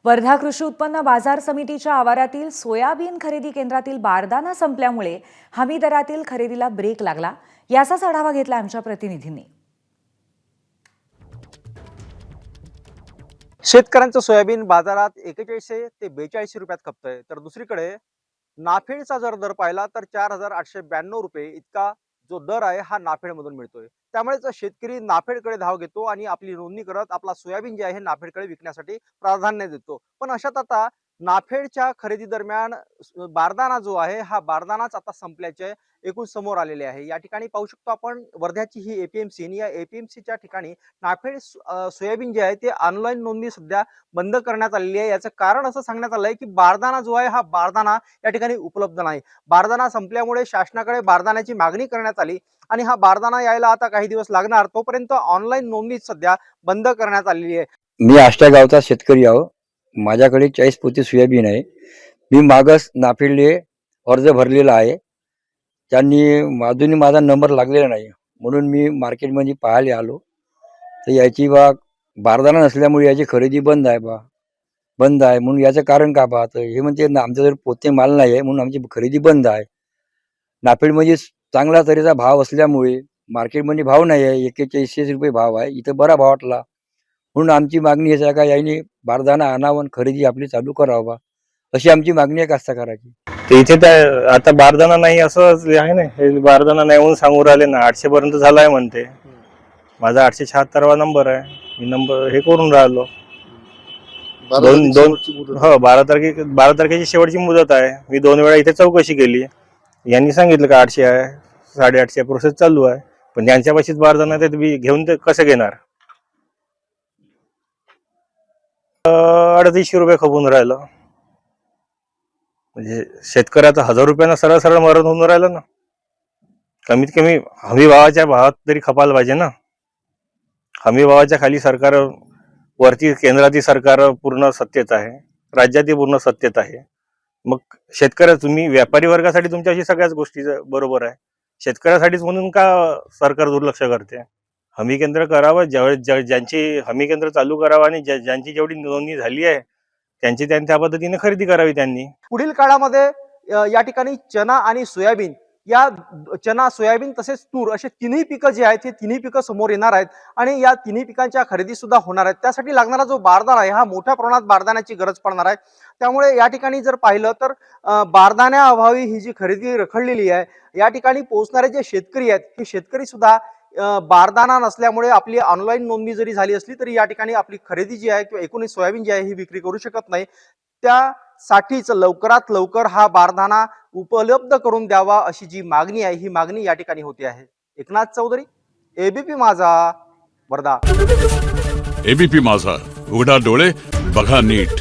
वर्धा कृषी उत्पन्न बाजार समितीच्या आवारातील सोयाबीन खरेदी केंद्रातील बारदाना संपल्यामुळे हमी दरातील खरेदीला ब्रेक लागला। याचाच आढावा घेतला आमच्या प्रतिनिधींनी। शेतकऱ्यांचं सोयाबीन बाजारात 4100 ते 4200 रुपयात खपतंय, तर दुसरीकडे नाफेडचा जर दर पाहिला तर 4892 रुपये इतका जो दर आहे हा नाफेडमधून मिळतोय। त्यामुळेच शेतकरी नाफेडकडे धाव घेतो आणि आपली नोंदणी करत आपला सोयाबीन जे आहे नाफेडकडे विकण्यासाठी प्राधान्य देतो। पण अशात आता नाफेडच्या खरेदी दरम्यान बारदाना जो आहे हा बारदानाच आता संपल्याचे एकूण समोर आलेले आहे। या ठिकाणी पाहू शकतो आपण वर्ध्याची ही एपीएमसी आणि या एपीएमसीच्या ठिकाणी नाफेड सोयाबीन जे आहे ते ऑनलाईन नोंदणी सध्या बंद करण्यात आलेली आहे। याचं कारण असं सांगण्यात आलंय की बारदाना जो आहे हा बारदाना या ठिकाणी उपलब्ध नाही। बारदाना संपल्यामुळे शासनाकडे बारदाण्याची मागणी करण्यात आली आणि हा बारदाना यायला आता काही दिवस लागणार, तोपर्यंत ऑनलाईन नोंदणी सध्या बंद करण्यात आलेली आहे। मी आष्टा गावचा शेतकरी आहो। माझ्याकडे 40 पोती सोयाबीन आहे। मी मागस नाफेडले अर्ज भरलेला आहे। त्यांनी अजूनही माझा नंबर लागलेला नाही, म्हणून मी मार्केटमध्ये पाहायला आलो तर याची बारदाना नसल्यामुळे याची खरेदी बंद आहे म्हणून याचं कारण का तर हे म्हणते आमच्या जर पोते माल नाही आहे म्हणून आमची खरेदी बंद आहे। नाफेडमध्ये चांगला तऱ्हेचा भाव असल्यामुळे मार्केटमध्ये भाव नाही आहे, 4100 रुपये भाव आहे, इथं बरा भाव वाटला म्हणून आमची मागणी आहे का याने बारदाना आणावं खरेदी आपली चालू करावा, अशी आमची मागणी आहे कास्तकाराची। ते इथे आता बारदाना नाही असं आहे ना, हे बारदाना नाही म्हणून सांगू राहिले ना। 800 पर्यंत झालाय म्हणते। माझा 876वा नंबर आहे, मी नंबर हे करून राहिलो। हो 12 तारखेची शेवटची मुदत आहे। मी 2 वेळा इथे चौकशी केली, यांनी सांगितलं का 800 आहे, 850 प्रोसेस चालू आहे, पण त्यांच्यापाशीच बारदाना ते तुम्ही घेऊन ते कसं घेणार। 3800 रुपये खपून राहिलं, म्हणजे शेतकऱ्याचा 1000 रुपयानं सरळ सरळ मरण होऊन राहिलं ना। कमीत कमी हमी भावाच्या भावात तरी खपायला पाहिजे ना। हमी भावाच्या खाली सरकार, वरती केंद्रातील सरकार पूर्ण सत्तेत आहे, राज्यातील पूर्ण सत्तेत आहे। मग शेतकऱ्या तुम्ही व्यापारी वर्गासाठी तुमच्याशी सगळ्याच गोष्टी बरोबर आहे, शेतकऱ्यासाठीच म्हणून का सरकार दुर्लक्ष करते। हमी केंद्र करावं, ज्यांची हमी केंद्र चालू करावं आणि ज्यांची जेवढी नोंदणी झाली आहे त्यांची त्या पद्धतीने खरेदी करावी त्यांनी। पुढील काळामध्ये या ठिकाणी चना आणि सोयाबीन, या चना सोयाबीन तसेच तूर असे तिन्ही पिकं जे आहेत हे तिन्ही पिकं समोर येणार आहेत आणि या तिन्ही पिकांच्या खरेदी सुद्धा होणार आहेत। त्यासाठी लागणारा जो बारदाना आहे हा मोठ्या प्रमाणात बारदाण्याची गरज पडणार आहे। त्यामुळे या ठिकाणी जर पाहिलं तर बारदाण्याअभावी ही जी खरेदी रखडलेली आहे, या ठिकाणी पोहोचणारे जे शेतकरी आहेत हे शेतकरी सुद्धा बारदाना नसल्यामुळे आपली ऑनलाईन नोंदणी जरी झाली असली तरी या ठिकाणी आपली खरेदी जी आहे किंवा एकूण सोयाबीन जी आहे ही विक्री करू शकत नाही। त्यासाठीच लवकरात लवकर हा बारदाना उपलब्ध करून द्यावा अशी जी मागणी आहे ही मागणी या ठिकाणी होते आहे। एकनाथ चौधरी, एबीपी माझा, वर्धा। एबीपी माझा, उघडा डोळे बघा नीट।